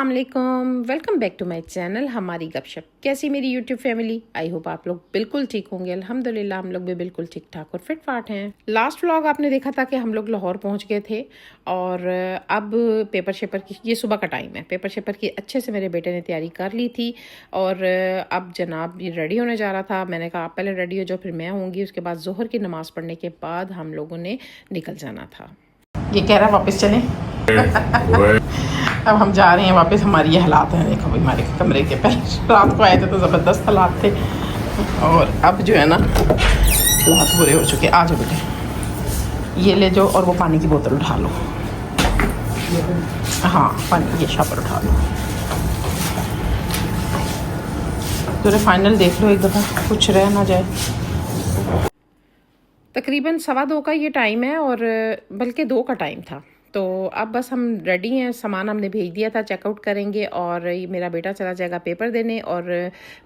अस्सलाम वालेकुम, welcome back to my channel Hamari Gupshup. कैसी मेरी यूट्यूब फैमिली? आई होप आप लोग बिल्कुल ठीक होंगे। अल्हम्दुलिल्लाह हम लोग भी बिल्कुल ठीक ठाक और फिट फाट हैं। लास्ट व्लॉग आपने देखा था कि हम लोग लाहौर पहुंच गए थे और अब पेपर शेपर की, ये सुबह का टाइम है, पेपर शेपर की अच्छे से मेरे बेटे ने तैयारी कर ली थी और अब जनाब ये रेडी होने जा रहा था। मैंने कहा आप पहले रेडी हो जाओ, फिर मैं होंगी। उसके बाद जोहर की नमाज़ पढ़ने के बाद हम लोगों ने निकल जाना था। ये कह रहा वापस चलें। अब हम जा रहे हैं वापस। हमारी ये हालात हैं, देखो भाई हमारे कमरे के, पहले रात को आए थे तो ज़बरदस्त हालात थे और अब जो है ना हालात बुरे हो चुके। आ जाओ बेटे, ये ले जाओ और वो पानी की बोतल उठा लो। हाँ पानी ये शापर उठा लो। तो फाइनल देख लो एक दफ़ा, कुछ रह ना जाए। तकरीबन 1:15 का ये टाइम है और बल्कि 2 का टाइम था। तो अब बस हम रेडी हैं, सामान हमने भेज दिया था, चेकआउट करेंगे और मेरा बेटा चला जाएगा पेपर देने और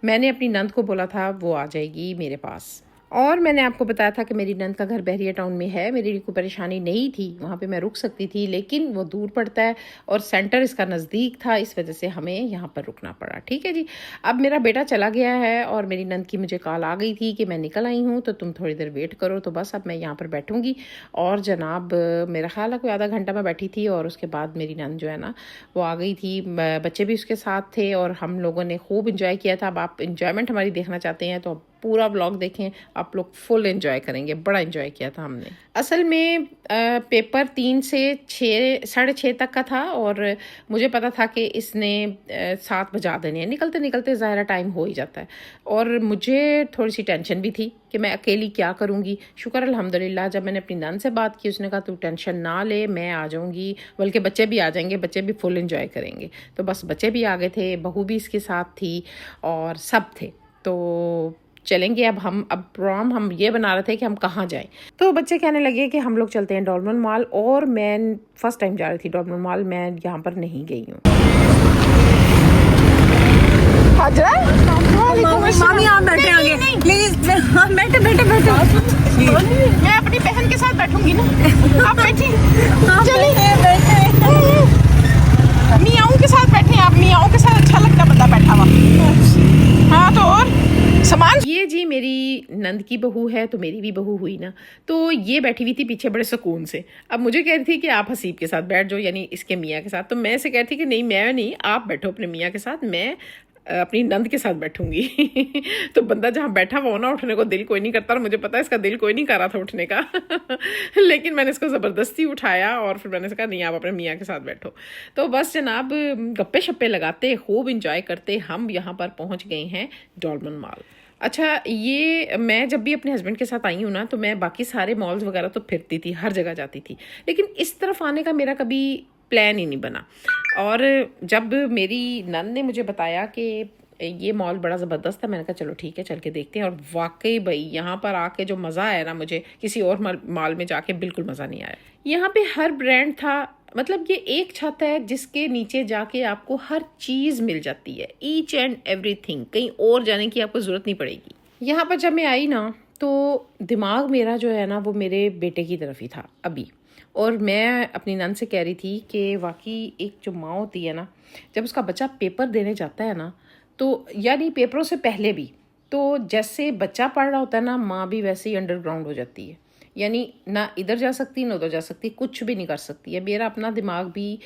मैंने अपनी नंद को बोला था वो आ जाएगी मेरे पास। और मैंने आपको बताया था कि मेरी नंद का घर बहरिया टाउन में है। मेरी कोई परेशानी नहीं थी, वहाँ पे मैं रुक सकती थी, लेकिन वो दूर पड़ता है और सेंटर इसका नज़दीक था, इस वजह से हमें यहाँ पर रुकना पड़ा। ठीक है जी। अब मेरा बेटा चला गया है और मेरी नंद की मुझे कॉल आ गई थी कि मैं निकल आई हूँ तो तुम थोड़ी देर वेट करो। तो बस अब मैं यहाँ पर बैठूँगी और जनाब मेरा ख्याल है कोई आधा घंटा मैं बैठी थी और उसके बाद मेरी नंद जो है ना वो आ गई थी। बच्चे भी उसके साथ थे और हम लोगों ने खूब इंजॉय किया था। अब आप इंजॉयमेंट हमारी देखना चाहते हैं तो पूरा व्लॉग देखें, आप लोग फुल एंजॉय करेंगे। बड़ा एंजॉय किया था हमने। असल में पेपर 3 से 6, 6:30 तक का था और मुझे पता था कि इसने 7 बजा देने हैं। निकलते निकलते ज़ाहिर टाइम हो ही जाता है और मुझे थोड़ी सी टेंशन भी थी कि मैं अकेली क्या करूँगी। शुक्र अल्हम्दुलिल्लाह जब मैंने अपनी नंद से बात की, उसने कहा तू टेंशन ना ले, मैं आ जाऊँगी, बल्कि बच्चे भी आ जाएंगे, बच्चे भी फुल एंजॉय करेंगे। तो बस बच्चे भी आ गए थे, बहू भी इसके साथ थी और सब थे। तो चलेंगे अब प्रोग्राम हम ये बना रहे थे कि हम कहाँ जाएं। तो बच्चे कहने लगे कि हम लोग चलते हैं डॉल्मन मॉल और मैं फर्स्ट टाइम जा रही थी डॉल्मन मॉल, मैं यहाँ पर नहीं गई हूँ। मामी आप बैठे आगे प्लीज, बैठे बैठे बैठे। मैं अपनी बहन के साथ बैठूंगी ना, आप बैठी। चलिए बैठे, मियाओं के साथ बैठे। आप मियाओं के साथ अच्छा लगता बंदा बैठा हुआ। हाँ तो और सामान ये जी मेरी नंद की बहू है तो मेरी भी बहू हुई ना, तो ये बैठी हुई थी पीछे बड़े सुकून से। अब मुझे कह रही थी कि आप हसीब के साथ बैठ जाओ, यानी इसके मियाँ के साथ। तो मैं से कह रही थी कि नहीं मैं नहीं, आप बैठो अपने मियाँ के साथ, मैं अपनी नंद के साथ बैठूंगी। तो बंदा जहाँ बैठा हुआ ना, उठने को दिल कोई नहीं करता और मुझे पता है इसका दिल कोई नहीं कर रहा था उठने का। लेकिन मैंने इसको ज़बरदस्ती उठाया और फिर मैंने कहा नहीं आप अपने मियाँ के साथ बैठो। तो बस जनाब गप्पे शप्पे लगाते खूब इंजॉय करते हम यहाँ पर पहुँच गए हैं डॉल्मन मॉल। अच्छा, ये मैं जब भी अपने हस्बैंड के साथ आई हूँ ना तो मैं बाकी सारे मॉल्स वगैरह तो फिरती थी, हर जगह जाती थी, लेकिन इस तरफ आने का मेरा कभी प्लान ही नहीं बना। और जब मेरी नंद ने मुझे बताया कि ये मॉल बड़ा ज़बरदस्त है, मैंने कहा चलो ठीक है चल के देखते हैं। और वाकई भाई यहाँ पर आके जो मज़ा आया ना, मुझे किसी और मॉल में जाके बिल्कुल मज़ा नहीं आया। यहाँ पे हर ब्रांड था, मतलब ये एक छत है जिसके नीचे जाके आपको हर चीज़ मिल जाती है, ईच एंड एवरीथिंग। कहीं और जाने की आपको ज़रूरत नहीं पड़ेगी। यहाँ पर जब मैं आई ना तो दिमाग मेरा जो है ना वो मेरे बेटे की तरफ ही था अभी। और मैं अपनी नंद से कह रही थी कि वाकई एक जो माँ होती है ना, जब उसका बच्चा पेपर देने जाता है ना, तो यानी पेपरों से पहले भी, तो जैसे बच्चा पढ़ रहा होता है ना, माँ भी वैसे ही अंडरग्राउंड हो जाती है। यानी ना इधर जा सकती ना उधर जा सकती, कुछ भी नहीं कर सकती है। मेरा अपना दिमाग भी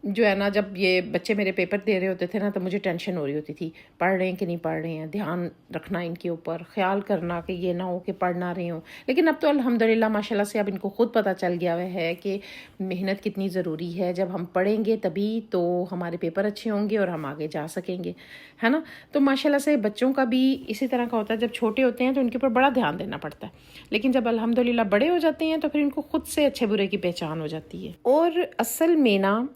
जो है ना, जब ये बच्चे मेरे पेपर दे रहे होते थे ना तो मुझे टेंशन हो रही होती थी, पढ़ रहे हैं कि नहीं पढ़ रहे हैं, ध्यान रखना इनके ऊपर, ख्याल करना कि ये ना हो कि पढ़ ना रहे हो। लेकिन अब तो अल्हम्दुलिल्लाह माशाल्लाह से अब इनको खुद पता चल गया है कि मेहनत कितनी ज़रूरी है। जब हम पढ़ेंगे तभी तो हमारे पेपर अच्छे होंगे और हम आगे जा सकेंगे, है ना। तो माशाल्लाह से बच्चों का भी इसी तरह का होता है, जब छोटे होते हैं तो उनके ऊपर बड़ा ध्यान देना पड़ता है, लेकिन जब अल्हम्दुलिल्लाह बड़े हो जाते हैं तो फिर इनको खुद से अच्छे बुरे की पहचान हो जाती है। और असल में ना,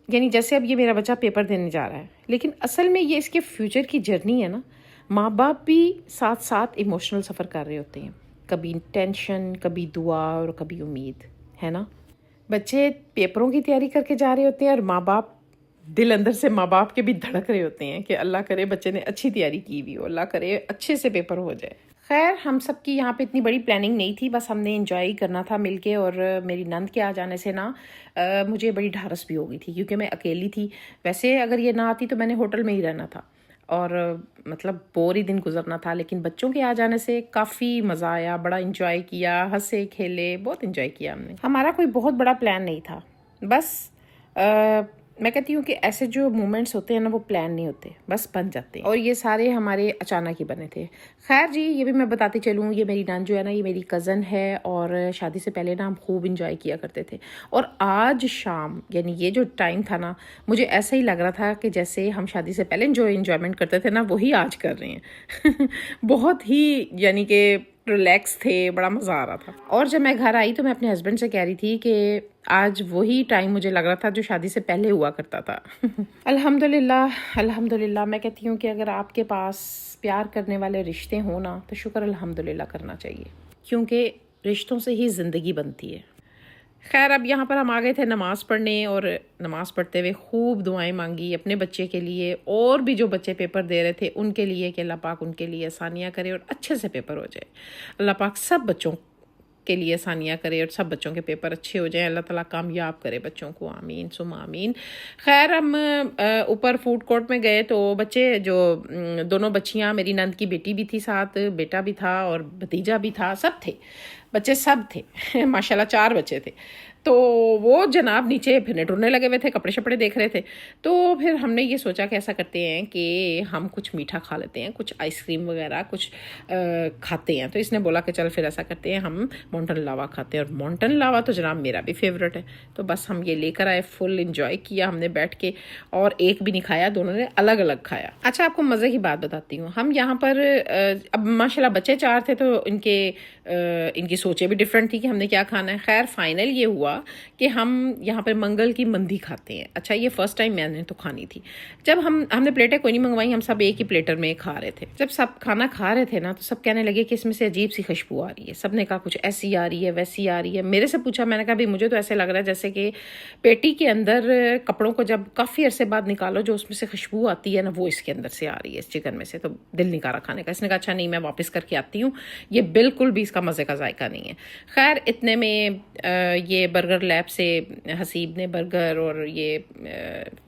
यानी जैसे अब ये मेरा बच्चा पेपर देने जा रहा है, लेकिन असल में ये इसके फ्यूचर की जर्नी है ना। माँ बाप भी साथ साथ इमोशनल सफ़र कर रहे होते हैं, कभी टेंशन, कभी दुआ और कभी उम्मीद, है ना। बच्चे पेपरों की तैयारी करके जा रहे होते हैं और माँ बाप दिल अंदर से माँ बाप के भी धड़क रहे होते हैं कि अल्लाह करे बच्चे ने अच्छी तैयारी की हुई हो, अल्लाह करे अच्छे से पेपर हो जाए। खैर हम सब की यहाँ पे इतनी बड़ी प्लानिंग नहीं थी, बस हमने इंजॉय करना था मिलके। और मेरी नंद के आ जाने से ना मुझे बड़ी ढारस भी हो गई थी, क्योंकि मैं अकेली थी। वैसे अगर ये ना आती तो मैंने होटल में ही रहना था और मतलब बोर ही दिन गुजरना था, लेकिन बच्चों के आ जाने से काफ़ी मज़ा आया, बड़ा इंजॉय किया, हंसे खेले, बहुत इंजॉय किया हमने। हमारा कोई बहुत बड़ा प्लान नहीं था, बस मैं कहती हूँ कि ऐसे जो मोमेंट्स होते हैं ना वो प्लान नहीं होते, बस बन जाते हैं। और ये सारे हमारे अचानक ही बने थे। खैर जी, ये भी मैं बताती चलूँ, ये मेरी नान जो है ना, ये मेरी कज़न है और शादी से पहले ना हम खूब इंजॉय किया करते थे। और आज शाम यानी ये जो टाइम था ना, मुझे ऐसा ही लग रहा था कि जैसे हम शादी से पहले जो इंजॉयमेंट करते थे ना, वही आज कर रहे हैं। बहुत ही यानी कि रिलैक्स थे, बड़ा मज़ा आ रहा था। और जब मैं घर आई तो मैं अपने हस्बैंड से कह रही थी कि आज वही टाइम मुझे लग रहा था जो शादी से पहले हुआ करता था। अल्हम्दुलिल्लाह अल्हम्दुलिल्लाह। मैं कहती हूँ कि अगर आपके पास प्यार करने वाले रिश्ते हो ना, तो शुक्र अल्हम्दुलिल्लाह करना चाहिए, क्योंकि रिश्तों से ही ज़िंदगी बनती है। खैर अब यहाँ पर हम आ गए थे नमाज़ पढ़ने, और नमाज़ पढ़ते हुए खूब दुआएं मांगी अपने बच्चे के लिए, और भी जो बच्चे पेपर दे रहे थे उनके लिए, कि अल्लाह पाक उनके लिए आसानियाँ करे और अच्छे से पेपर हो जाए। अल्लाह पाक सब बच्चों के लिए आसानियाँ करे और सब बच्चों के पेपर अच्छे हो जाएं, अल्लाह ताला कामयाब करे बच्चों को, आमीन सुम आमीन। खैर हम ऊपर फूड कोर्ट में गए तो बच्चे जो दोनों बच्चियाँ, मेरी नंद की बेटी भी थी साथ, बेटा भी था और भतीजा भी था, सब थे, बच्चे सब थे। माशाल्लाह 4 बच्चे थे। तो वो जनाब नीचे फिरने टुरने लगे हुए थे, कपड़े शपड़े देख रहे थे। तो फिर हमने ये सोचा कि ऐसा करते हैं कि हम कुछ मीठा खा लेते हैं, कुछ आइसक्रीम वगैरह कुछ खाते हैं। तो इसने बोला कि चल फिर ऐसा करते हैं, हम माउंटेन लावा खाते हैं। और माउंटेन लावा तो जनाब मेरा भी फेवरेट है। तो बस हम ये लेकर आए, फुल इंजॉय किया हमने बैठ के, और एक भी नहीं खाया, दोनों ने अलग अलग खाया। अच्छा आपको मज़े की बात बताती हूँ, हम यहाँ पर अब माशाल्लाह बच्चे 4 थे तो इनकी सोचें भी डिफरेंट थी कि हमने क्या खाना है। खैर फाइनल ये हुआ कि हम यहाँ पर मंगल की मंदी खाते हैं। अच्छा ये फर्स्ट टाइम मैंने तो खानी थी। जब हमने प्लेटें कोई नहीं मंगवाई, हम सब एक ही प्लेटर में खा रहे थे। जब सब खाना खा रहे थे ना, तो सब कहने लगे कि इसमें से अजीब सी खुशबू आ रही है। सब ने कहा कुछ ऐसी आ रही है, वैसी आ रही है। मेरे से पूछा, मैंने कहा भाई मुझे तो ऐसे लग रहा है जैसे कि पेटी के अंदर कपड़ों को जब काफ़ी अरसे बाद निकालो, जो उसमें से खुशबू आती है ना, वो इसके अंदर से आ रही है, इस चिकन में से। तो दिल नहीं कर रहा खाने का। इसने कहा अच्छा नहीं, मैं वापस करके आती हूँ, ये बिल्कुल भी इसका मज़े का जायका नहीं है। खैर इतने में ये बर्गर लैब से हसीब ने बर्गर और ये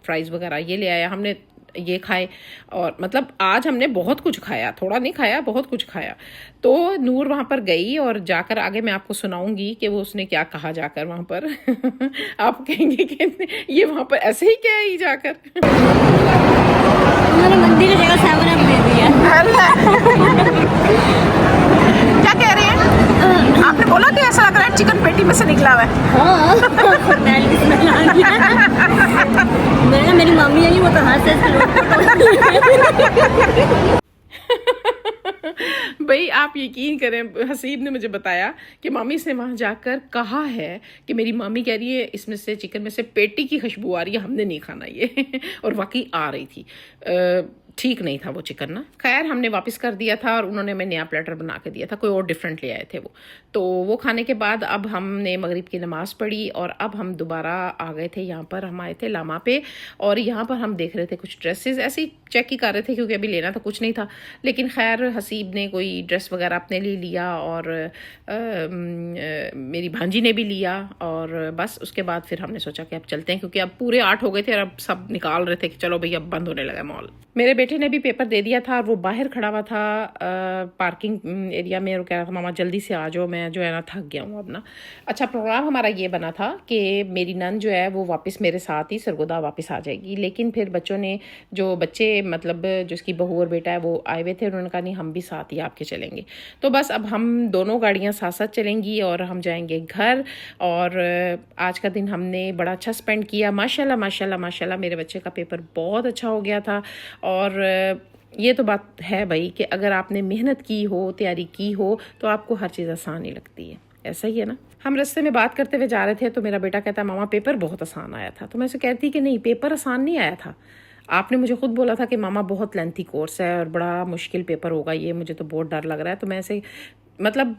फ्राइज़ वगैरह ये ले आया, हमने ये खाए। और मतलब आज हमने बहुत कुछ खाया, थोड़ा नहीं खाया, बहुत कुछ खाया। तो नूर वहाँ पर गई और जाकर आगे मैं आपको सुनाऊंगी कि वो उसने क्या कहा जाकर वहाँ पर। आप कहेंगे कि ये वहाँ पर ऐसे ही क्या ही जाकर। उन्होंने मंदिर की जगह 7 दे दिया। क्या कह रहे हैं? आपने बोला कि ऐसा लग रहा है चिकन पेटी में से निकला हुआ है। हाँ मैंने मेरी मम्मी आई, वो तो हाथ से भाई आप यकीन करें, हसीब ने मुझे बताया कि मामी से वहाँ जाकर कहा है कि मेरी मामी कह रही है इसमें से चिकन में से पेटी की खुशबू आ रही है, हमने नहीं खाना ये। और वाकई आ रही थी। ठीक नहीं था वो चिकन ना। खैर हमने वापस कर दिया था और उन्होंने हमें नया प्लेटर बना के दिया था, कोई और डिफरेंट ले आए थे वो। तो वो खाने के बाद अब हमने मगरिब की नमाज़ पढ़ी और अब हम दोबारा आ गए थे यहाँ पर। हम आए थे लामा पे और यहाँ पर हम देख रहे थे कुछ ड्रेसेस, ऐसे ही चेक ही कर रहे थे क्योंकि अभी लेना तो कुछ नहीं था। लेकिन खैर हसीब ने कोई ड्रेस वगैरह अपने लिए लिया और मेरी भांजी ने भी लिया। और बस उसके बाद फिर हमने सोचा कि अब चलते हैं, क्योंकि अब पूरे 8 हो गए थे और अब सब निकाल रहे थे कि चलो भैया अब बंद होने लगा मॉल। मेरे बेटे ने भी पेपर दे दिया था और वो बाहर खड़ा हुआ था पार्किंग एरिया में और कह रहा था मामा जल्दी से आ जाओ, मैं जो है ना थक गया हूँ अब ना। अच्छा प्रोग्राम हमारा ये बना था कि मेरी नन जो है वो वापस मेरे साथ ही सरगोदा वापस आ जाएगी। लेकिन फिर बच्चों ने, जो बच्चे मतलब जिसकी बहू और बेटा है वो आए हुए थे, उन्होंने कहा नहीं हम भी साथ ही आपके चलेंगे। तो बस अब हम दोनों गाड़ियाँ साथ साथ चलेंगी और हम जाएंगे घर। और आज का दिन हमने बड़ा अच्छा स्पेंड किया। माशाल्लाह माशाल्लाह माशाल्लाह मेरे बच्चे का पेपर बहुत अच्छा हो गया था। और ये तो बात है भाई कि अगर आपने मेहनत की हो, तैयारी की हो, तो आपको हर चीज़ आसान ही लगती है। ऐसा ही है ना। हम रास्ते में बात करते हुए जा रहे थे तो मेरा बेटा कहता है मामा पेपर बहुत आसान आया था। तो मैं उसे कहती कि नहीं पेपर आसान नहीं आया था, आपने मुझे खुद बोला था कि मामा बहुत लेंथी कोर्स है और बड़ा मुश्किल पेपर होगा ये, मुझे तो बहुत डर लग रहा है। तो मैं ऐसे मतलब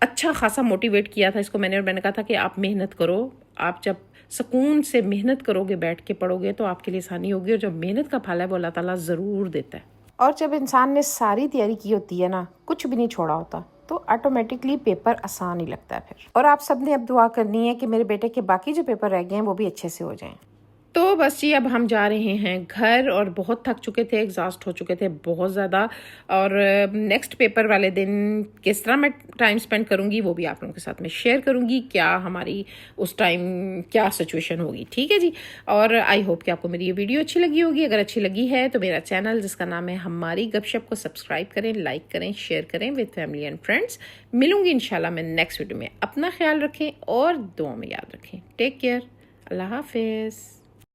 अच्छा खासा मोटिवेट किया था इसको मैंने, और मैंने कहा था कि आप मेहनत करो, आप जब सुकून से मेहनत करोगे, बैठ के पढ़ोगे तो आपके लिए आसानी होगी, और जो मेहनत का फल है वो अल्लाह ताला ज़रूर देता है। और जब इंसान ने सारी तैयारी की होती है ना, कुछ भी नहीं छोड़ा होता, तो ऑटोमेटिकली पेपर आसान ही लगता है फिर। और आप सब ने अब दुआ करनी है कि मेरे बेटे के बाकी जो पेपर रह गए हैं वो भी अच्छे से हो जाएं। तो बस जी अब हम जा रहे हैं घर, और बहुत थक चुके थे, एग्जॉस्ट हो चुके थे बहुत ज़्यादा। और नेक्स्ट पेपर वाले दिन किस तरह मैं टाइम स्पेंड करूँगी वो भी आप लोगों के साथ में शेयर करूँगी, क्या हमारी उस टाइम क्या सिचुएशन होगी। ठीक है जी। और आई होप कि आपको मेरी ये वीडियो अच्छी लगी होगी। अगर अच्छी लगी है तो मेरा चैनल जिसका नाम है हमारी गपशप को सब्सक्राइब करें, लाइक करें, शेयर करें विद फैमिली एंड फ्रेंड्स। मिलूंगी इंशाल्लाह मैं नेक्स्ट वीडियो में। अपना ख्याल रखें और दुआ में याद रखें। Take care. अल्लाह हाफिज़।